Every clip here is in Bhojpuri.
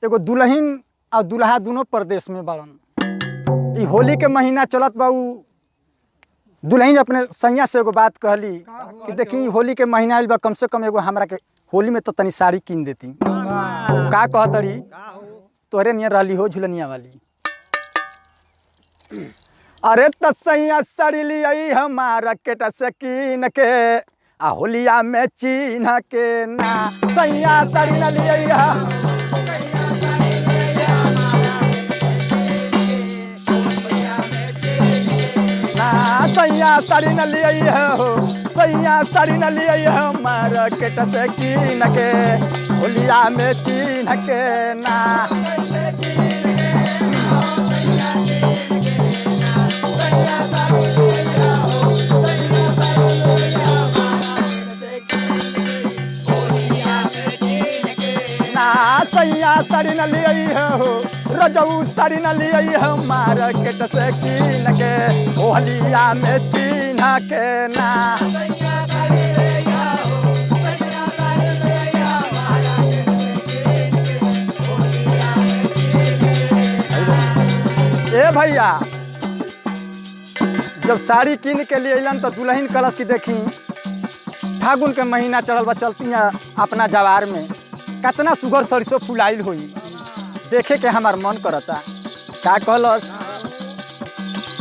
एगो दुल्हन और दुल्हा दोनों प्रदेश में बाड़न। ई होली के महीना चलत बा। दुल्हन अपने सैया से एगो बात कहली कि देखी होली के महीना आइल बा, कम से कम एगो हमरा के होली में तो तनी साड़ी कीन देती। का कहतड़ी तोहरे नियर रहली हो झुलनिया वाली। अरे तसैया साड़ी लियाई हमारा केटा से कीन के आ होलिया में चिन्ह के ना सैया साड़ी न लियाई ना सैया साड़ी न लियाई हो सैया साड़ी न लियाई हमारा केटा से कीन के होलिया में चिन्ह के ना सैया साड़ी न लियाई हो रजऊ साड़ी न लियाई हमारा केट से कीन के होलिया में चिन्ह के ना ए भैया जब साड़ी कीन के लिए अलन तो दुल्हन कलश की देखी फागुन के महीना चढ़ल बा, चलती है अपना जवार में कितना सुगर सरसों फुलाइल होई देखे के हमार मन करता। का कहलस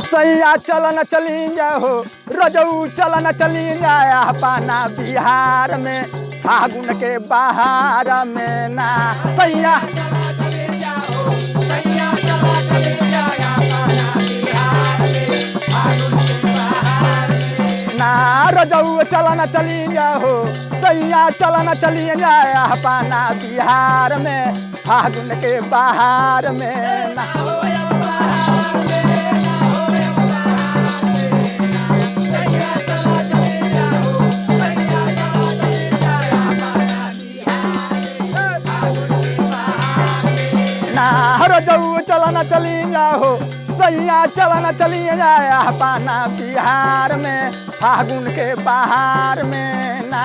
सैया चल न चली जाओ रजऊ चल न चली जाया पाना बिहार में फागुन के बहार में ना सैया रजऊ चल न चली जाओ सैया चल न चली जाया पाना बिहार में फागुन के बहार में ना रजऊ चल न चली जाओ सैया चल न चली जाया पाना बिहार में फागुन के बहार में ना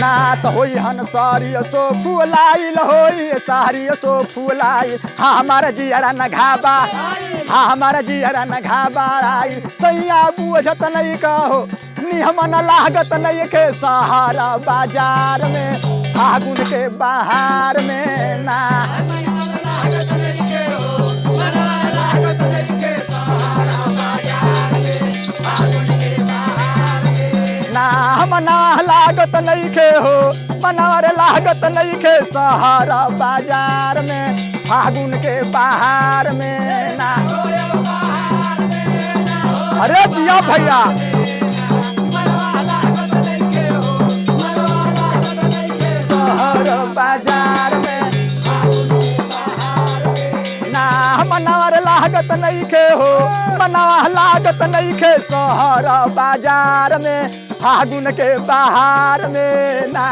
ना तो होई हन सारी सो फुलाइल होई सारी सो फुलाइल हमारा जियरा न घाबा हमारा जियरा न घाबाई सैया बुझत नहीं कहो निहमन लागत नहीं के सहारा बाजार में फागुन के बहार में ना मना लागत नहीं के हो मनावर लागत नहीं के सहारा बाजार में फागुन के बहार में ना अरे जिया भैया बाजार में ना मनावर लागत नहीं के हो मनावा लागत नहीं के शहर बाजार में फागुन के बहार में ना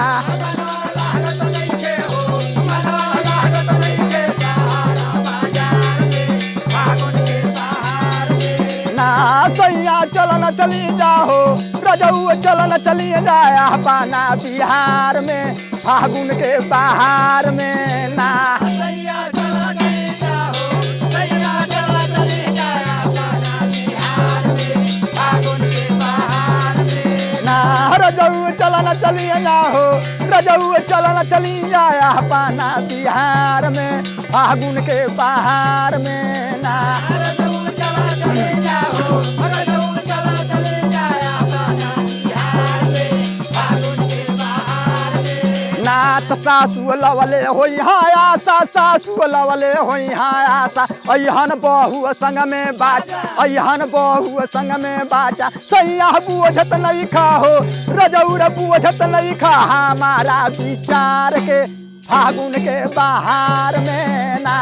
सैया चल न चली जाओ रजऊ चल न चली जाया पाना बिहार में फागुन के बहार में ना रजऊ चल न चली जाओ रजऊ चल न चली जाया पाना बिहार में फागुन के बहार में ना नात सासु लवले होई हाया सासु लवले होई हाया अहन बहु संग में बाचा अहन बहु संग में बाचा सैया बुझत नहीं खाहो रजौर बुझत नहीं खा हमारा विचार के फागुन के बहार में ना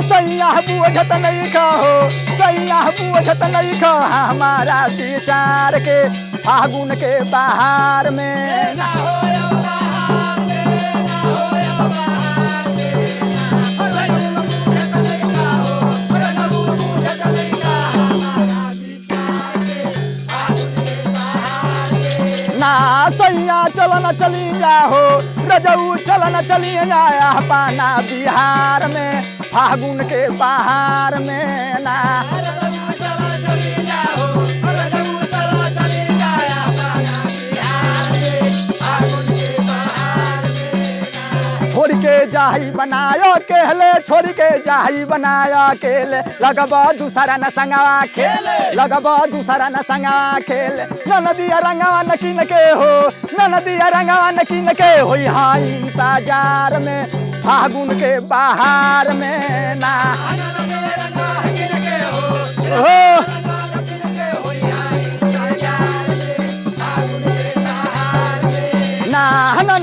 सैया बुझत नहीं कहो सैया बुझत नहीं कहो हमारा विचार के फागुन के बहार में जा हो रजऊ चलन चलिए जाया पाना बिहार में फागुन के बहार में ना छोड़ के जाही बनायो केले छोड़ के जाही बनायो केले लगबा दूसरा न संगवा खेले लगबा दूसरा न संगवा खेले नदिया रंगवा नकीन के हो नदिया रंगवा नकीन के हो यहाँ इंतजार में फागुन के बहार में ना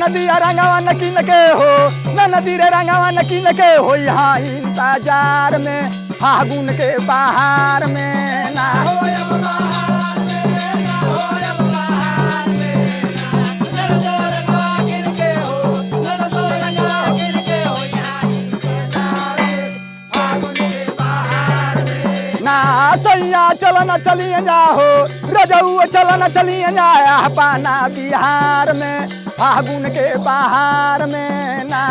नदिया रंगवा नकीन के हो नदी रे रंगवा नकीन के हो यहाँ इंतजार में फागुन के बहार में ना सैया चलन चलिए जाओ रजऊ चलन चलिए जाया पाना बिहार में फागुन के बहार में ना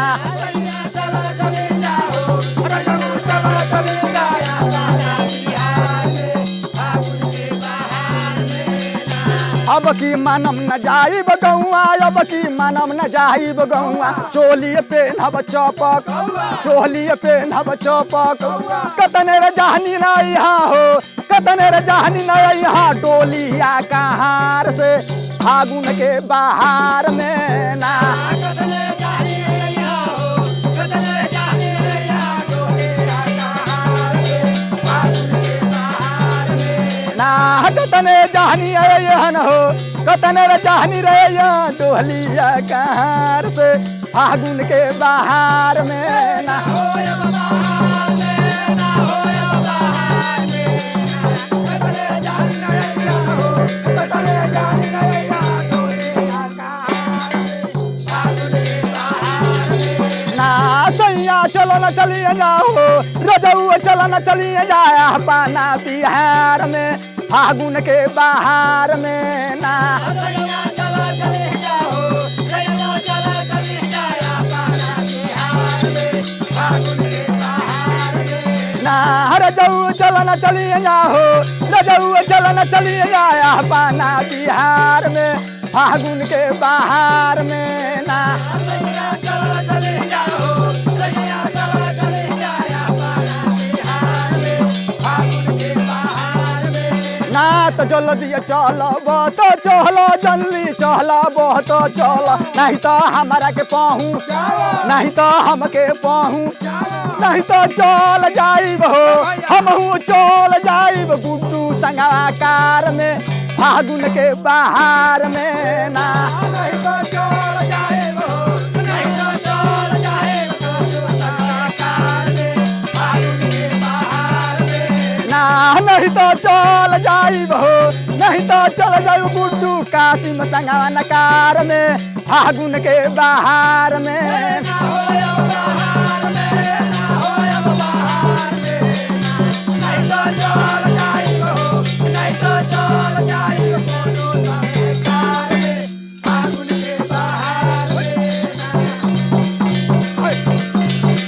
अब की मानम न जाइब गौआ अब की मानम न जाइब गौआ चोली पेनहब चौपक चोली पेनहब चौपक कतने रे जहनी न यहाँ हो कतने रे जहनी न यहाँ डोलिया कहार से फागुन के बहार में ना कतने जहनी यहन हो कतने रे जहनी रे यहाँ डोलिया कहार से फागुन के बहार में ना चलो न चलिए जाओ रजऊ चलो न चलिए जाया पाना बिहार में फागुन के बहार में ना रजऊ चलो न चलिए जाओ रजऊ चलो न चलिए जाया पाना बिहार में फागुन के बहार में ना ना तो जल्दी चलब तो चलो जल्दी चलब तो चल नहीं तो हमारा के पहुँ नहीं तो हमके पहुँ नहीं तो चल जाइब हो हमहू चल जाइब गुड्डू संगवा कार में फागुन के बहार में ना नहीं तो चल जाइब हो नहीं तो चल जाइब नहीं तो चल जाइब हो नहीं तो चल जाइब गुड्डू कासिम संगवा कार में फागुन के बहार में